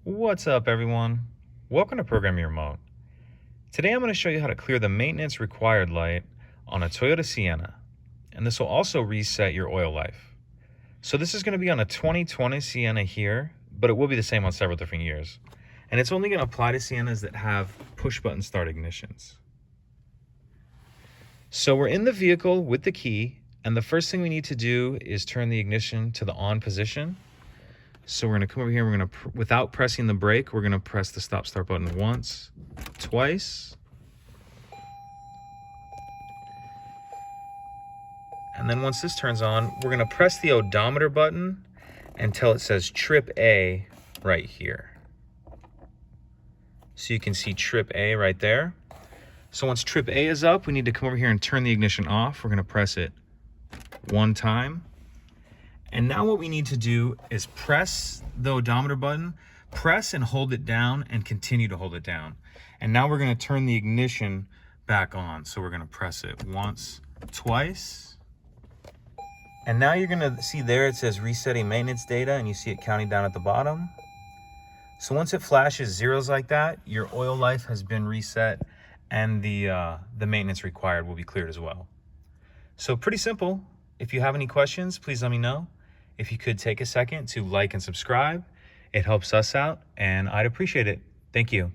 What's up, everyone? Welcome to Program Your Remote. Today I'm going to show you how to clear the maintenance required light on a Toyota Sienna, and this will also reset your oil life. So this is going to be on a 2020 Sienna here, but it will be the same on several different years. And it's only going to apply to Siennas that have push-button start ignitions. So we're in the vehicle with the key, and the first thing we need to do is turn the ignition to the on position. So we're going to come over here, we're going to, without pressing the brake, we're going to press the stop start button once, twice. And then once this turns on, we're going to press the odometer button until it says trip A right here. So you can see trip A right there. So once trip A is up, we need to come over here and turn the ignition off. We're going to press it one time. And now what we need to do is press the odometer button, press and hold it down and continue to hold it down. And now we're going to turn the ignition back on. So we're going to press it once, twice. And now you're going to see there it says resetting maintenance data, and you see it counting down at the bottom. So once it flashes zeros like that, your oil life has been reset and the maintenance required will be cleared as well. So pretty simple. If you have any questions, please let me know. If you could take a second to like and subscribe, it helps us out and I'd appreciate it. Thank you.